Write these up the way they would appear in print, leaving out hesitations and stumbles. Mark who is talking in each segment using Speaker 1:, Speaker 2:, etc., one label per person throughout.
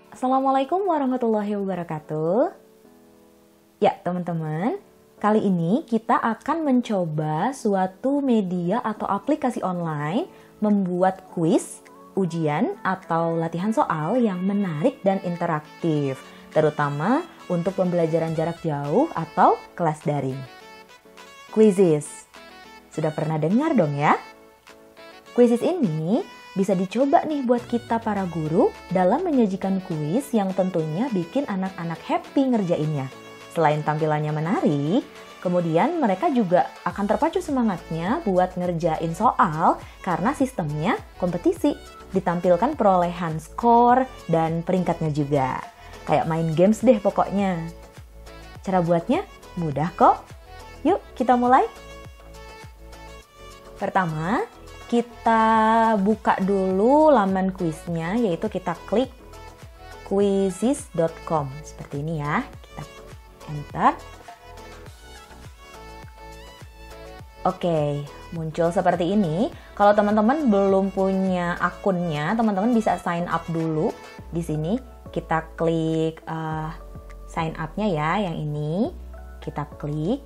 Speaker 1: Assalamualaikum warahmatullahi wabarakatuh. Ya, teman-teman, kali ini kita akan mencoba suatu media atau aplikasi online membuat kuis, ujian, atau latihan soal yang menarik dan interaktif, terutama untuk pembelajaran jarak jauh atau kelas daring. Quizizz. Sudah pernah dengar dong ya? Quizizz ini bisa dicoba nih buat kita para guru dalam menyajikan kuis yang tentunya bikin anak-anak happy ngerjainnya. Selain tampilannya menarik, kemudian mereka juga akan terpacu semangatnya buat ngerjain soal karena sistemnya kompetisi. Ditampilkan perolehan skor dan peringkatnya juga. Kayak main games deh pokoknya. Cara buatnya mudah kok. Yuk kita mulai. Pertama, kita buka dulu laman kuisnya, yaitu kita klik quizizz.com. Seperti ini ya. Kita enter. Oke, muncul seperti ini. Kalau teman-teman belum punya akunnya, teman-teman bisa sign up dulu. Di sini kita klik sign up-nya ya, yang ini. Kita klik.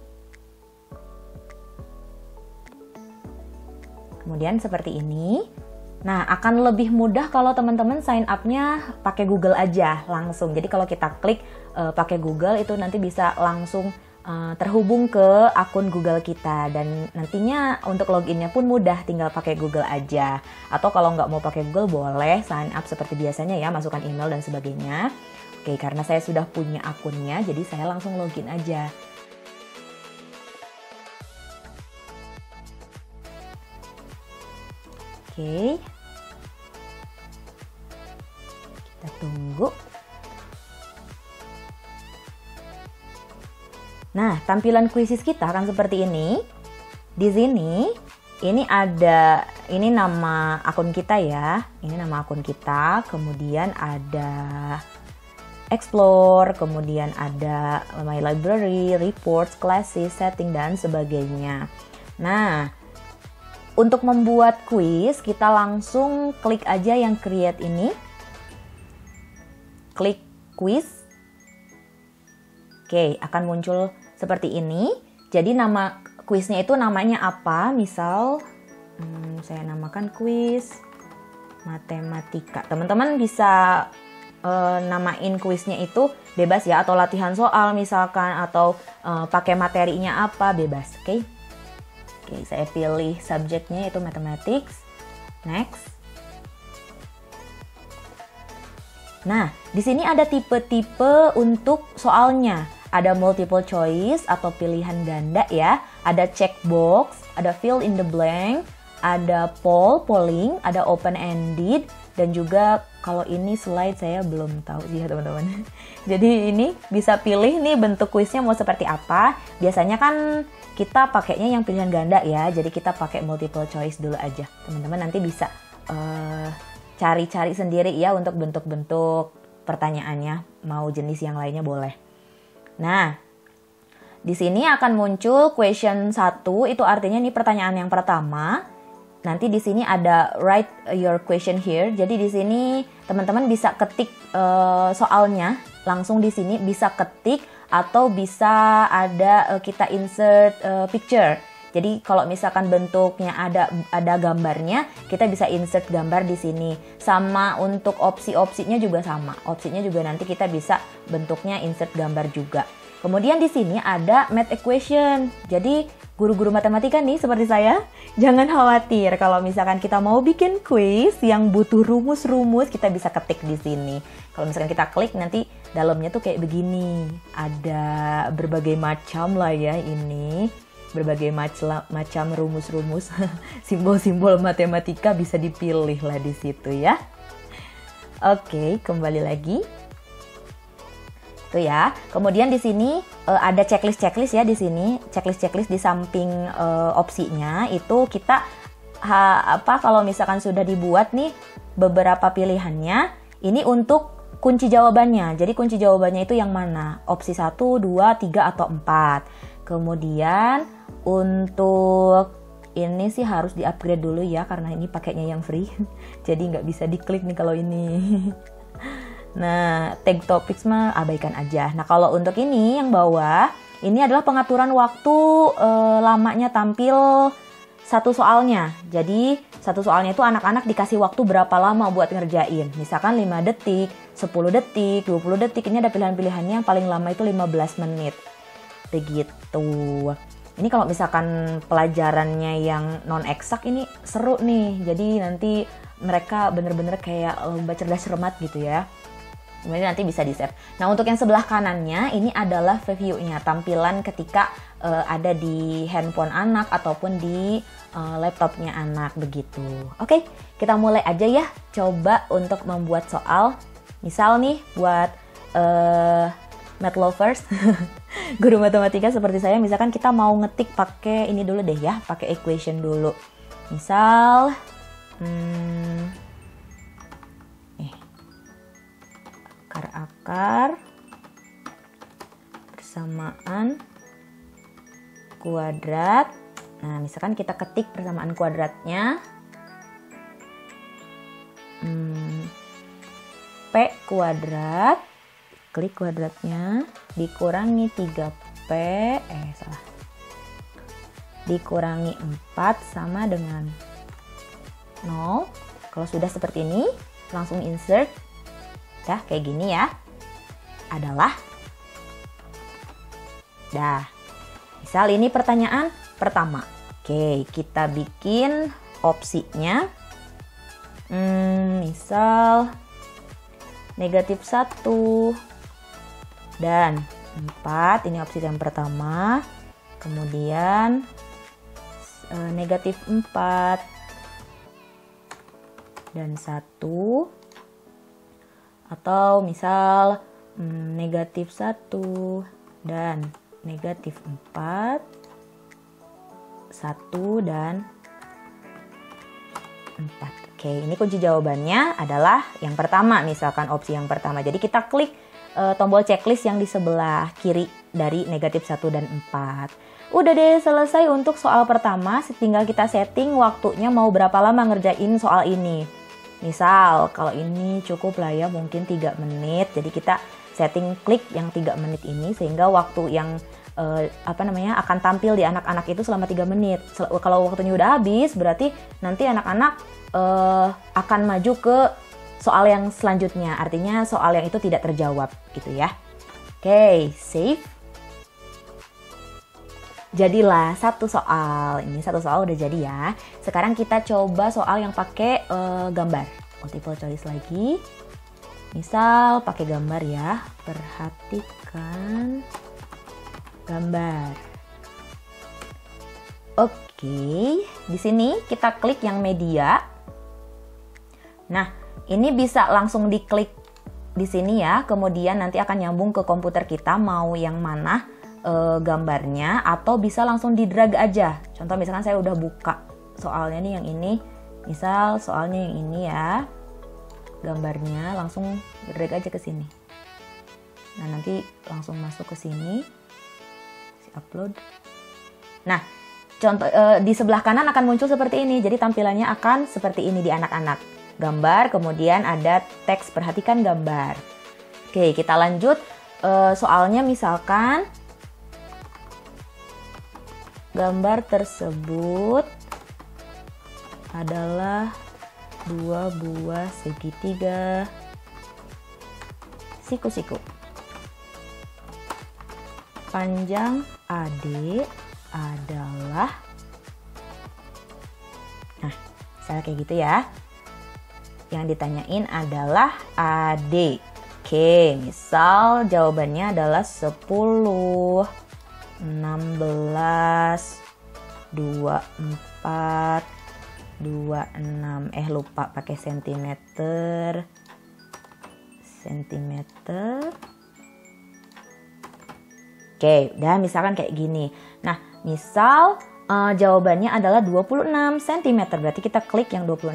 Speaker 1: Kemudian seperti ini. Nah, akan lebih mudah kalau teman-teman sign up-nya pakai Google aja langsung. Jadi kalau kita klik pakai Google itu nanti bisa langsung terhubung ke akun Google kita. Dan nantinya untuk loginnya pun mudah, tinggal pakai Google aja. Atau kalau nggak mau pakai Google boleh sign up seperti biasanya ya, masukkan email dan sebagainya. Oke, karena saya sudah punya akunnya, jadi saya langsung login aja. Oke, kita tunggu. Nah, tampilan Quizizz kita akan seperti ini. Di sini, ini nama akun kita ya. Ini nama akun kita. Kemudian ada Explore, kemudian ada My Library, Reports, Classes, Setting, dan sebagainya. Nah, untuk membuat kuis, kita langsung klik aja yang create ini. Klik quiz. Oke, akan muncul seperti ini. Jadi nama kuisnya itu namanya apa? Misal, saya namakan kuis matematika. Teman-teman bisa namain kuisnya itu bebas ya, atau latihan soal misalkan, atau pakai materinya apa, bebas. Oke. Oke, saya pilih subjeknya yaitu mathematics. Next. Nah, di sini ada tipe-tipe untuk soalnya. Ada multiple choice atau pilihan ganda ya. Ada checkbox, ada fill in the blank, ada polling, ada open-ended, dan juga kalau ini slide saya belum tahu sih ya teman-teman. Jadi ini bisa pilih nih bentuk kuisnya mau seperti apa. Biasanya kan kita pakainya yang pilihan ganda ya, jadi kita pakai multiple choice dulu aja. Teman-teman nanti bisa cari-cari sendiri ya untuk bentuk-bentuk pertanyaannya, mau jenis yang lainnya boleh. Nah, di sini akan muncul question 1, itu artinya ini pertanyaan yang pertama. Nanti di sini ada write your question here. Jadi di sini teman-teman bisa ketik soalnya langsung di sini, bisa ketik atau bisa ada kita insert picture. Jadi kalau misalkan bentuknya ada gambarnya, kita bisa insert gambar di sini. Sama untuk opsi-opsinya juga sama. Opsinya juga nanti kita bisa bentuknya insert gambar juga. Kemudian di sini ada math equation. Jadi guru-guru matematika nih seperti saya, jangan khawatir kalau misalkan kita mau bikin quiz yang butuh rumus-rumus, kita bisa ketik di sini. Kalau misalkan kita klik nanti dalamnya tuh kayak begini. Ada berbagai macam lah ya ini. Berbagai macam rumus-rumus, simbol-simbol matematika bisa dipilih lah di situ ya. Oke, kembali lagi. Itu ya. Kemudian di sini ada checklist ya di sini. Checklist di samping opsinya itu kita kalau misalkan sudah dibuat nih beberapa pilihannya, ini untuk kunci jawabannya. Jadi kunci jawabannya itu yang mana? Opsi 1, 2, 3 atau 4. Kemudian untuk ini sih harus di-upgrade dulu ya, karena ini pakainya yang free. Jadi nggak bisa diklik nih kalau ini. Nah, tag topics mah abaikan aja. Nah, kalau untuk ini yang bawah, ini adalah pengaturan waktu lamanya tampil satu soalnya. Jadi, satu soalnya itu anak-anak dikasih waktu berapa lama buat ngerjain. Misalkan 5 detik, 10 detik, 20 detik. Ini ada pilihan-pilihannya yang paling lama itu 15 menit. Begitu. Ini kalau misalkan pelajarannya yang non-eksak ini seru nih. Jadi nanti mereka bener-bener kayak lomba cerdas cermat gitu ya. Kemudian nanti bisa di-save. Nah, untuk yang sebelah kanannya ini adalah preview-nya, tampilan ketika ada di handphone anak ataupun di laptopnya anak begitu. Oke, kita mulai aja ya. Coba untuk membuat soal. Misal nih buat math lovers, guru matematika seperti saya, misalkan kita mau ngetik pakai ini dulu deh ya, pakai equation dulu. Misal akar persamaan kuadrat. Nah, misalkan kita ketik persamaan kuadratnya P kuadrat, klik kuadratnya, dikurangi 3P, dikurangi 4 sama dengan 0. Kalau sudah seperti ini, langsung insert. Dah, kayak gini ya. Adalah. Dah. Misal ini pertanyaan pertama. Oke, kita bikin opsinya. Misal negatif 1 dan 4. Ini opsi yang pertama. Kemudian negatif 4 dan 1. Atau misal negatif 1 dan negatif 4, 1 dan 4. Oke, ini kunci jawabannya adalah yang pertama, misalkan opsi yang pertama. Jadi kita klik tombol checklist yang di sebelah kiri dari negatif 1 dan 4. Udah deh, selesai untuk soal pertama. Tinggal kita setting waktunya mau berapa lama ngerjain soal ini. Misal, kalau ini cukup lah ya, mungkin 3 menit. Jadi kita setting klik yang 3 menit ini sehingga waktu yang akan tampil di anak-anak itu selama 3 menit. Kalau waktunya udah habis, berarti nanti anak-anak akan maju ke soal yang selanjutnya. Artinya soal yang itu tidak terjawab gitu ya. Oke, save. Jadilah satu soal. Ini satu soal udah jadi ya. Sekarang kita coba soal yang pakai gambar. Multiple choice lagi. Misal pakai gambar ya. Perhatikan gambar. Oke, di sini kita klik yang media. Nah, ini bisa langsung diklik di sini ya. Kemudian nanti akan nyambung ke komputer kita mau yang mana gambarnya, atau bisa langsung di drag aja. Contoh misalkan saya udah buka soalnya nih yang ini, misal soalnya yang ini ya, gambarnya langsung drag aja ke sini. Nah, nanti langsung masuk ke sini, upload. Nah, contoh di sebelah kanan akan muncul seperti ini. Jadi tampilannya akan seperti ini di anak-anak. Gambar, kemudian ada teks, perhatikan gambar. Oke, kita lanjut soalnya. Misalkan gambar tersebut adalah 2 buah segitiga siku-siku. Panjang AD adalah, nah, misalnya kayak gitu ya. Yang ditanyain adalah AD. Oke, misal jawabannya adalah 10, 16, 24, 26. Lupa pakai sentimeter. Oke, udah misalkan kayak gini. Nah, misal jawabannya adalah 26 cm. Berarti kita klik yang 26,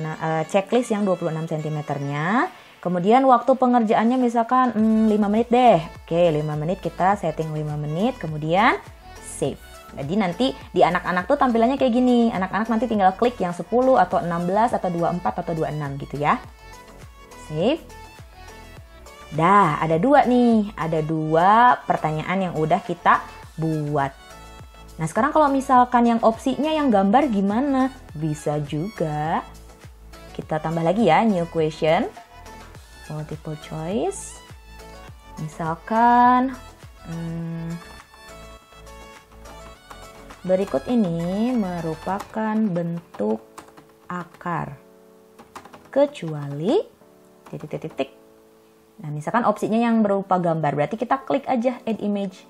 Speaker 1: checklist yang 26 cm-nya. Kemudian waktu pengerjaannya misalkan 5 menit deh. Oke, 5 menit kita setting 5 menit. Kemudian save. Jadi nanti di anak-anak tuh tampilannya kayak gini. Anak-anak nanti tinggal klik yang 10 atau 16 atau 24 atau 26 gitu ya. Save. Dah, ada dua nih. Ada dua pertanyaan yang udah kita buat. Nah, sekarang kalau misalkan yang opsinya yang gambar gimana? Bisa juga. Kita tambah lagi ya, new question. Multiple choice. Misalkan, berikut ini merupakan bentuk akar. Kecuali, titik-titik. Nah, misalkan opsinya yang berupa gambar, berarti kita klik aja add image.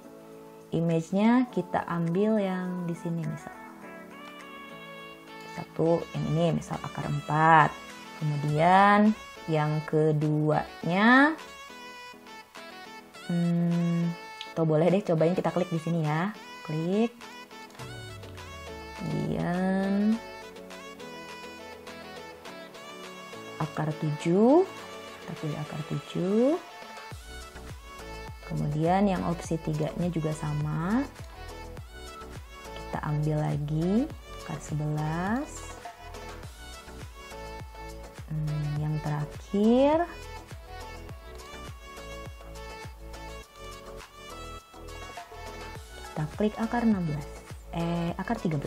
Speaker 1: Image-nya kita ambil yang di sini misal. Satu, yang ini misal akar 4. Kemudian yang keduanya, atau boleh deh cobain kita klik di sini ya. Klik. Kemudian akar 7. Kita pilih akar 7. Kemudian yang opsi 3-nya juga sama. Kita ambil lagi akar 11. Yang terakhir kita klik akar 16. Akar 13.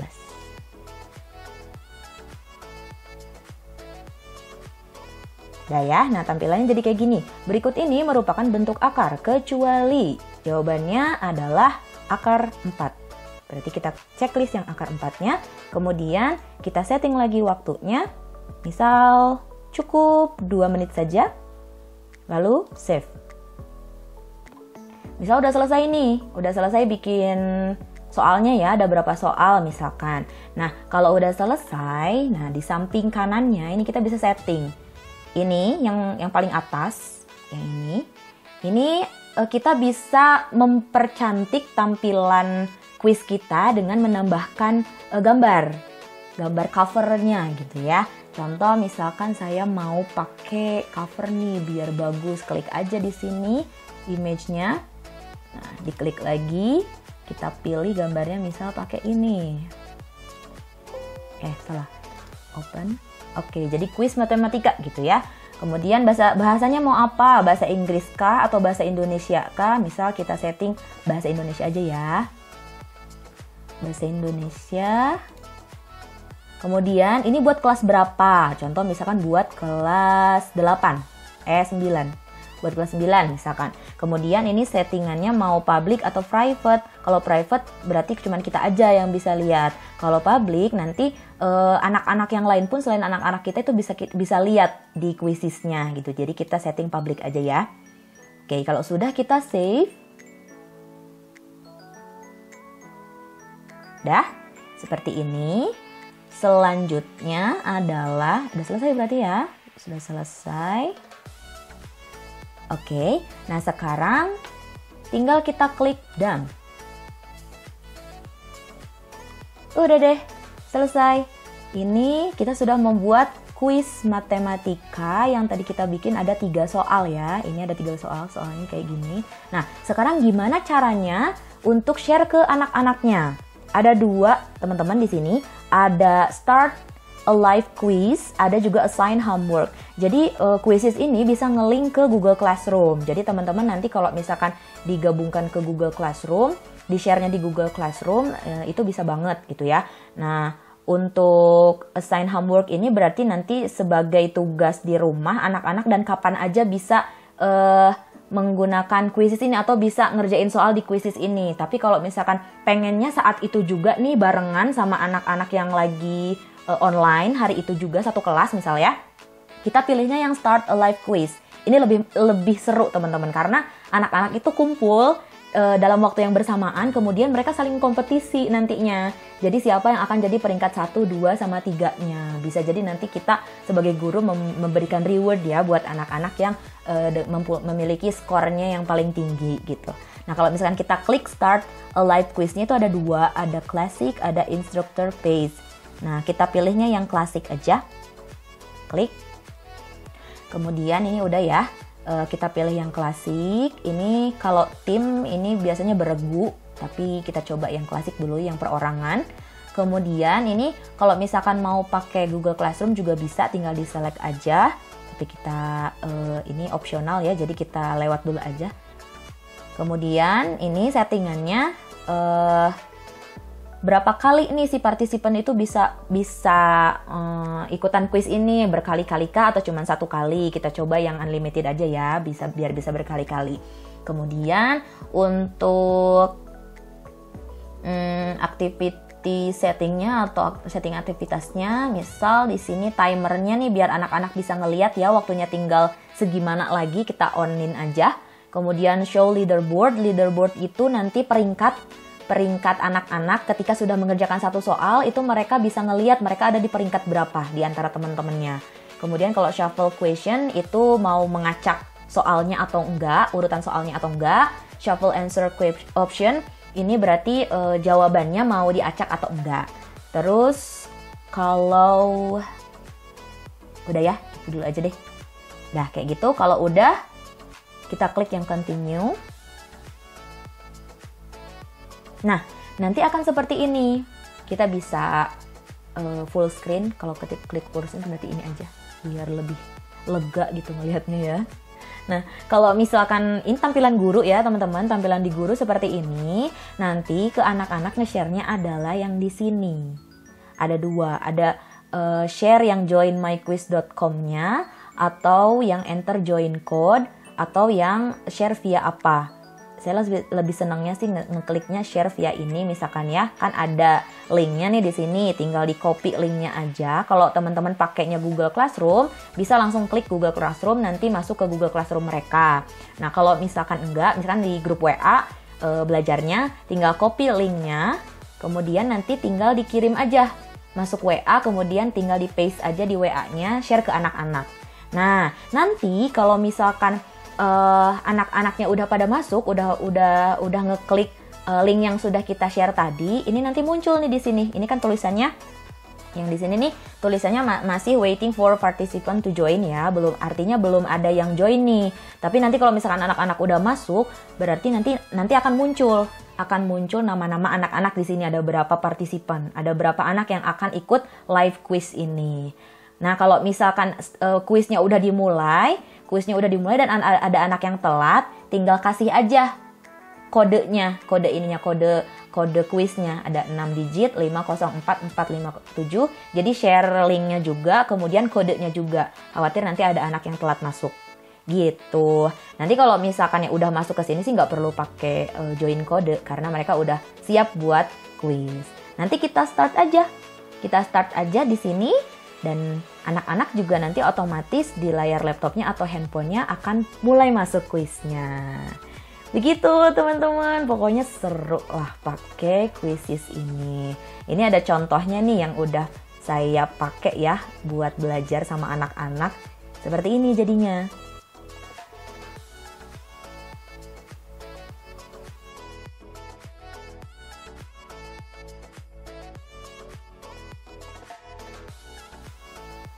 Speaker 1: Udah ya, nah tampilannya jadi kayak gini. Berikut ini merupakan bentuk akar, kecuali jawabannya adalah akar 4. Berarti kita checklist yang akar 4-nya, kemudian kita setting lagi waktunya, misal cukup 2 menit saja, lalu save. Misal udah selesai nih, udah selesai bikin soalnya ya, ada berapa soal misalkan. Nah, kalau udah selesai, nah di samping kanannya ini kita bisa setting. Ini yang paling atas, yang ini kita bisa mempercantik tampilan kuis kita dengan menambahkan gambar covernya gitu ya. Contoh misalkan saya mau pakai cover nih biar bagus, klik aja di sini image-nya. Nah, diklik lagi, kita pilih gambarnya misal pakai ini. Salah. Open. Oke, jadi kuis matematika gitu ya. Kemudian bahasanya mau apa? Bahasa Inggris kah atau bahasa Indonesia kah? Misal kita setting bahasa Indonesia aja ya. Bahasa Indonesia. Kemudian ini buat kelas berapa? Contoh misalkan buat kelas 9. Buat kelas 9 misalkan. Kemudian ini settingannya mau public atau private. Kalau private berarti cuma kita aja yang bisa lihat. Kalau public nanti anak-anak yang lain pun selain anak-anak kita itu bisa lihat di quizisnya gitu. Jadi kita setting public aja ya. Oke, kalau sudah kita save. Dah, seperti ini. Selanjutnya adalah, udah selesai berarti ya. Sudah selesai. Oke, nah sekarang tinggal kita klik done. Udah deh, selesai. Ini kita sudah membuat kuis matematika yang tadi kita bikin ada 3 soal ya. Ini ada 3 soal, soalnya kayak gini. Nah, sekarang gimana caranya untuk share ke anak-anaknya? Ada 2 teman-teman di sini. Ada start a live quiz, ada juga assign homework. Jadi quizzes ini bisa nge-link ke Google Classroom. Jadi teman-teman nanti kalau misalkan digabungkan ke Google Classroom, di-share-nya di Google Classroom, itu bisa banget gitu ya. Nah, untuk assign homework ini berarti nanti sebagai tugas di rumah anak-anak dan kapan aja bisa menggunakan quizzes ini atau bisa ngerjain soal di quizzes ini. Tapi kalau misalkan pengennya saat itu juga nih barengan sama anak-anak yang lagi online hari itu juga satu kelas misalnya, kita pilihnya yang start a live quiz. Ini lebih seru teman-teman karena anak-anak itu kumpul dalam waktu yang bersamaan, kemudian mereka saling kompetisi nantinya. Jadi siapa yang akan jadi peringkat 1, 2, sama 3-nya. Bisa jadi nanti kita sebagai guru memberikan reward ya buat anak-anak yang memiliki skornya yang paling tinggi gitu. Nah, kalau misalkan kita klik start a live quiz-nya itu ada 2, ada classic, ada instructor pace. Nah, kita pilihnya yang klasik aja. Klik. Kemudian ini udah ya. Kita pilih yang klasik. Ini kalau tim ini biasanya beregu, tapi kita coba yang klasik dulu, yang perorangan. Kemudian ini kalau misalkan mau pakai Google Classroom juga bisa, tinggal di select aja. tapi kita ini opsional ya, jadi kita lewat dulu aja. Kemudian ini settingannya berapa kali nih si partisipan itu bisa ikutan quiz ini, berkali-kali kah atau cuma 1 kali. Kita coba yang unlimited aja ya, biar bisa berkali-kali. Kemudian untuk activity settingnya atau setting aktivitasnya, misal di sini timernya nih biar anak-anak bisa ngeliat ya waktunya tinggal segimana lagi, kita onin aja. Kemudian show leaderboard itu nanti peringkat anak-anak ketika sudah mengerjakan satu soal itu mereka bisa ngeliat mereka ada di peringkat berapa di antara teman-temannya. Kemudian kalau shuffle question itu mau mengacak soalnya atau enggak, urutan soalnya atau enggak. Shuffle answer option ini berarti jawabannya mau diacak atau enggak. Terus kalau udah ya, itu dulu aja deh. Nah kayak gitu, kalau udah kita klik yang continue. Nah, nanti akan seperti ini. Kita bisa full screen. Kalau klik full screen berarti ini aja. Biar lebih lega gitu ngelihatnya ya. Nah, kalau misalkan ini tampilan guru ya teman-teman. Tampilan di guru seperti ini. Nanti ke anak-anak nge-share-nya adalah yang di sini. Ada 2. Ada share yang joinmyquiz.com-nya. Atau yang enter join code. Atau yang share via apa. Saya lebih senangnya sih ngekliknya share via ini misalkan ya, kan ada linknya nih di sini, tinggal di copy linknya aja. Kalau teman-teman pakainya Google Classroom, bisa langsung klik Google Classroom, nanti masuk ke Google Classroom mereka. Nah kalau misalkan enggak, misalkan di grup WA belajarnya, tinggal copy linknya, kemudian nanti tinggal dikirim aja masuk WA, kemudian tinggal di paste aja di WA-nya, share ke anak-anak. Nah nanti kalau misalkan anak-anaknya udah pada masuk, udah ngeklik link yang sudah kita share tadi, ini nanti muncul nih di sini. Ini kan tulisannya yang di sini nih, tulisannya masih waiting for participant to join ya. Artinya belum ada yang join nih. Tapi nanti kalau misalkan anak-anak udah masuk, berarti nanti akan muncul nama-nama anak-anak di sini, ada berapa partisipan, ada berapa anak yang akan ikut live quiz ini. Nah, kalau misalkan kuisnya udah dimulai dan ada anak yang telat, tinggal kasih aja kodenya, kode kuisnya ada 6 digit 504457. Jadi share linknya juga, kemudian kodenya juga. Khawatir nanti ada anak yang telat masuk. Gitu. Nanti kalau misalkan yang udah masuk ke sini sih nggak perlu pakai join kode karena mereka udah siap buat kuis. Nanti kita start aja di sini. Dan anak-anak juga nanti otomatis di layar laptopnya atau handphonenya akan mulai masuk kuisnya. Begitu teman-teman, pokoknya seru lah pakai Quizizz ini. Ini ada contohnya nih yang udah saya pakai ya buat belajar sama anak-anak. Seperti ini jadinya.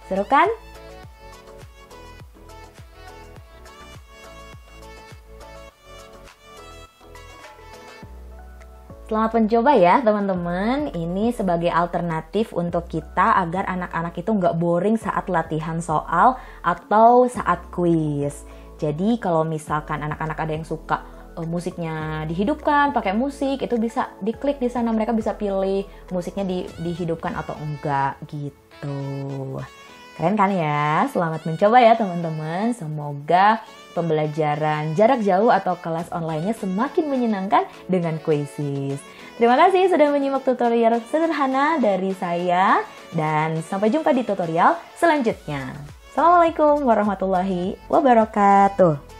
Speaker 1: Seru kan? Selamat mencoba ya teman-teman. Ini sebagai alternatif untuk kita agar anak-anak itu nggak boring saat latihan soal atau saat kuis. Jadi kalau misalkan anak-anak ada yang suka musiknya dihidupkan, pakai musik, itu bisa diklik di sana. Mereka bisa pilih musiknya dihidupkan atau enggak gitu. Keren kan ya? Selamat mencoba ya teman-teman. Semoga pembelajaran jarak jauh atau kelas online-nya semakin menyenangkan dengan Quizizz. Terima kasih sudah menyimak tutorial sederhana dari saya. Dan sampai jumpa di tutorial selanjutnya. Assalamualaikum warahmatullahi wabarakatuh.